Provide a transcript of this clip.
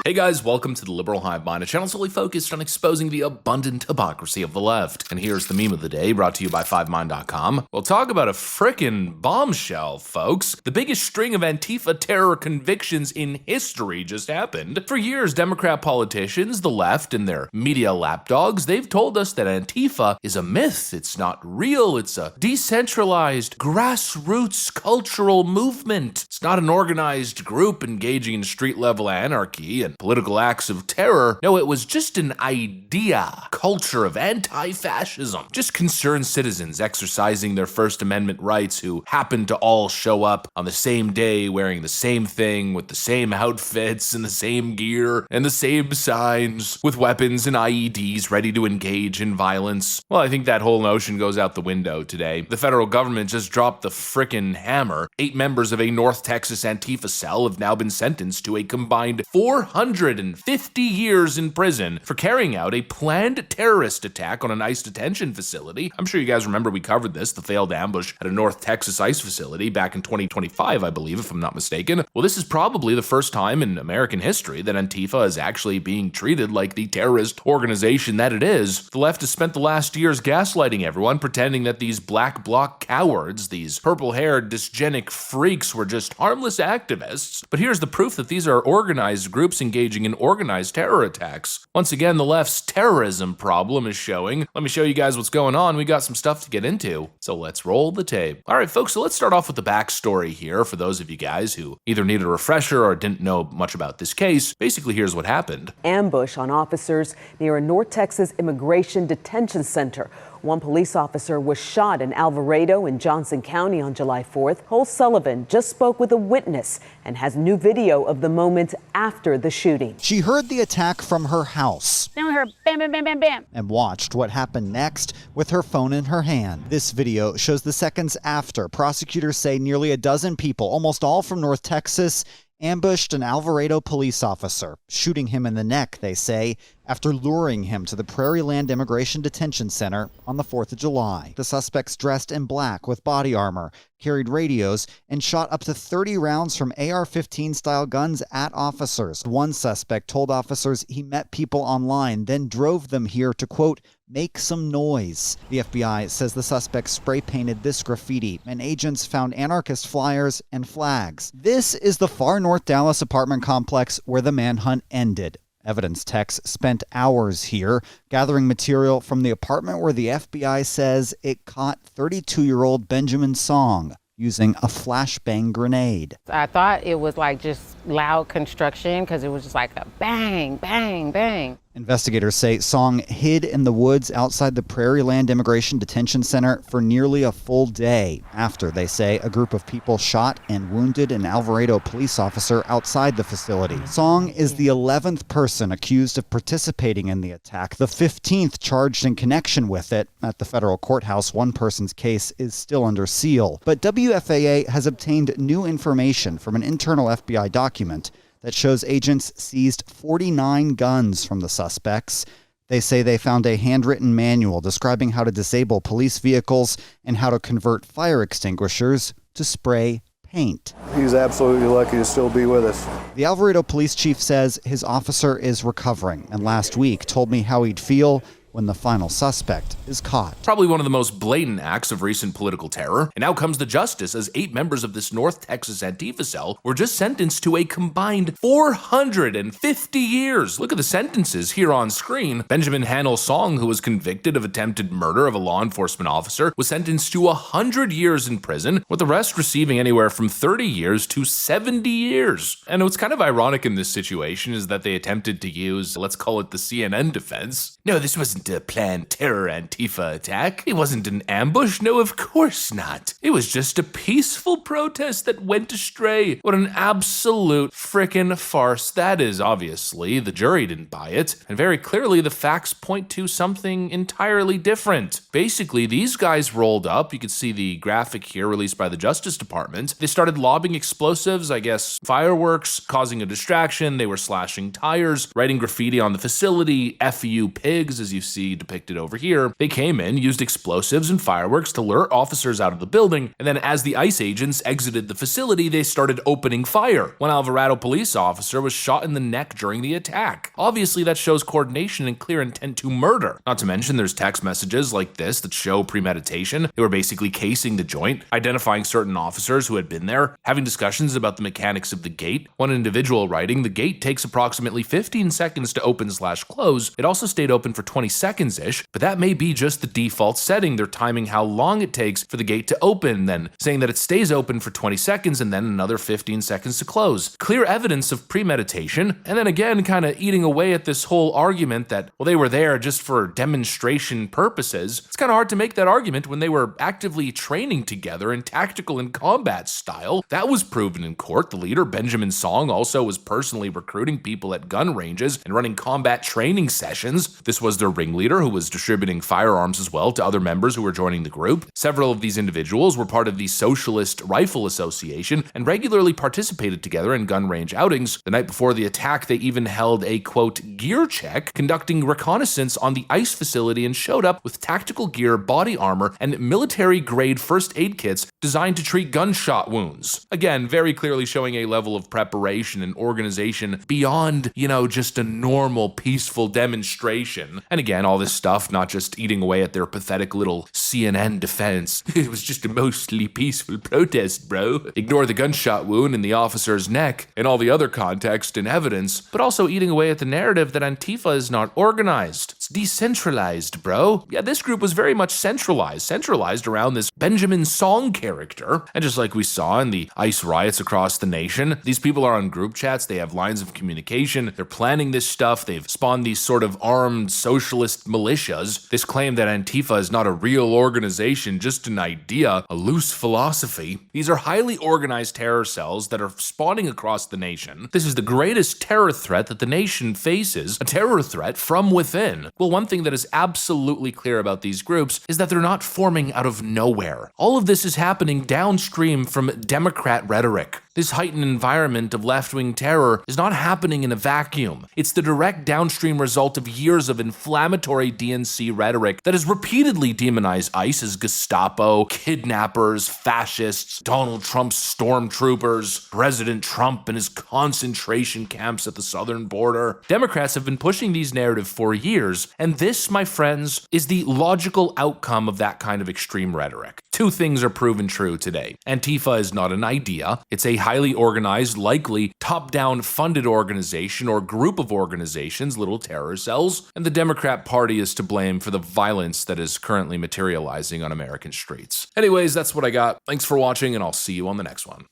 Hey guys, welcome to the Liberal Hive Mind, a channel solely focused on exposing the abundant hypocrisy of the left. And here's the meme of the day, brought to you by 5mind.com. We'll talk about a frickin' bombshell, folks. The biggest string of Antifa terror convictions in history just happened. For years, Democrat politicians, the left, and their media lapdogs, they've told us that Antifa is a myth, it's not real, it's a decentralized, grassroots cultural movement. It's not an organized group engaging in street-level anarchy and political acts of terror. No, it was just an idea, culture of anti-fascism. Just concerned citizens exercising their First Amendment rights who happened to all show up on the same day wearing the same thing with the same outfits and the same gear and the same signs with weapons and IEDs ready to engage in violence. Well, I think that whole notion goes out the window today. The federal government just dropped the frickin' hammer. 8 members of a North Texas Antifa cell have now been sentenced to a combined 450 years in prison for carrying out a planned terrorist attack on an ICE detention facility. I'm sure you guys remember we covered this, the failed ambush at a North Texas ICE facility back in 2025, I believe, if I'm not mistaken. Well, this is probably the first time in American history that Antifa is actually being treated like the terrorist organization that it is. The left has spent the last years gaslighting everyone, pretending that these black bloc cowards, these purple-haired dysgenic freaks were just harmless activists. But here's the proof that these are organized groups engaging in organized terror attacks. Once again, the left's terrorism problem is showing. Let me show you guys what's going on. We got some stuff to get into, so let's roll the tape. All right, folks, so let's start off with the backstory here for those of you guys who either need a refresher or didn't know much about this case. Basically, here's what happened. Ambush on officers near a North Texas immigration detention center. One police officer was shot in Alvarado in Johnson County on July 4th. Cole Sullivan just spoke with a witness and has new video of the moment after the shooting. She heard the attack from her house. Then we heard bam, bam, bam, bam, bam. And watched what happened next with her phone in her hand. This video shows the seconds after. Prosecutors say nearly a dozen people, almost all from North Texas, ambushed an Alvarado police officer, shooting him in the neck, they say, after luring him to the Prairieland Immigration Detention Center on the 4th of July. The suspects dressed in black with body armor, carried radios, and shot up to 30 rounds from AR-15 style guns at officers. One suspect told officers he met people online, then drove them here to, quote, make some noise. The FBI says the suspects spray-painted this graffiti, and agents found anarchist flyers and flags. This is the far North Dallas apartment complex where the manhunt ended. Evidence techs spent hours here gathering material from the apartment where the FBI says it caught 32-year-old Benjamin Song using a flashbang grenade. I thought it was like just loud construction because it was just like a bang, bang, bang. Investigators say Song hid in the woods outside the Prairieland Immigration Detention Center for nearly a full day after, they say, a group of people shot and wounded an Alvarado police officer outside the facility. Song is the 11th person accused of participating in the attack, the 15th charged in connection with it. At the federal courthouse, one person's case is still under seal. But WFAA has obtained new information from an internal FBI document that shows agents seized 49 guns from the suspects. They say they found a handwritten manual describing how to disable police vehicles and how to convert fire extinguishers to spray paint. He's absolutely lucky to still be with us. The Alvarado police chief says his officer is recovering, and last week told me how he'd feel when the final suspect is caught. Probably one of the most blatant acts of recent political terror. And out comes the justice as 8 members of this North Texas Antifa cell were just sentenced to a combined 450 years. Look at the sentences here on screen. Benjamin Hannell Song, who was convicted of attempted murder of a law enforcement officer, was sentenced to 100 years in prison, with the rest receiving anywhere from 30 years to 70 years. And what's kind of ironic in this situation is that they attempted to use, let's call it the CNN defense. No, this wasn't a planned terror Antifa attack. It wasn't an ambush. No, of course not. It was just a peaceful protest that went astray. What an absolute frickin' farce that is. Obviously, the jury didn't buy it, and very clearly the facts point to something entirely different. Basically, these guys rolled up. You can see the graphic here released by the Justice Department. They started lobbing explosives, I guess fireworks, causing a distraction. They were slashing tires, writing graffiti on the facility, "F you pigs," as you see depicted over here. They came in, used explosives and fireworks to lure officers out of the building, and then as the ICE agents exited the facility, they started opening fire. One Alvarado police officer was shot in the neck during the attack. Obviously, that shows coordination and clear intent to murder. Not to mention, there's text messages like this that show premeditation. They were basically casing the joint, identifying certain officers who had been there, having discussions about the mechanics of the gate. One individual writing, the gate takes approximately 15 seconds to open/close. It also stayed open for 20 seconds-ish, but that may be just the default setting. They're timing how long it takes for the gate to open, then saying that it stays open for 20 seconds and then another 15 seconds to close. Clear evidence of premeditation, and then again kind of eating away at this whole argument that, well, they were there just for demonstration purposes. It's kind of hard to make that argument when they were actively training together in tactical and combat style. That was proven in court. The leader, Benjamin Song, also was personally recruiting people at gun ranges and running combat training sessions. This was their ringleader who was distributing firearms as well to other members who were joining the group. Several of these individuals were part of the Socialist Rifle Association and regularly participated together in gun range outings. The night before the attack, they even held a, quote, gear check, conducting reconnaissance on the ICE facility and showed up with tactical gear, body armor, and military-grade first aid kits designed to treat gunshot wounds. Again, very clearly showing a level of preparation and organization beyond, just a normal peaceful demonstration. And again, all this stuff not just eating away at their pathetic little CNN defense. It was just a mostly peaceful protest, bro. Ignore the gunshot wound in the officer's neck and all the other context and evidence, but also eating away at the narrative that Antifa is not organized. It's decentralized, bro. Yeah, this group was very much centralized around this Benjamin Song character. And just like we saw in the ICE riots across the nation, these people are on group chats, they have lines of communication, they're planning this stuff, they've spawned these sort of armed socialist militias. This claim that Antifa is not a real organization, just an idea, a loose philosophy. These are highly organized terror cells that are spawning across the nation. This is the greatest terror threat that the nation faces, a terror threat from within. Well, one thing that is absolutely clear about these groups is that they're not forming out of nowhere. All of this is happening downstream from Democrat rhetoric. This heightened environment of left-wing terror is not happening in a vacuum. It's the direct downstream result of years of inflammatory DNC rhetoric that has repeatedly demonized ICE as Gestapo, kidnappers, fascists, Donald Trump's stormtroopers, President Trump and his concentration camps at the southern border. Democrats have been pushing these narratives for years, and this, my friends, is the logical outcome of that kind of extreme rhetoric. Two things are proven true today. Antifa is not an idea. It's a highly organized, likely top-down funded organization or group of organizations, little terror cells, and the Democrat Party is to blame for the violence that is currently materializing on American streets. Anyways, that's what I got. Thanks for watching, and I'll see you on the next one.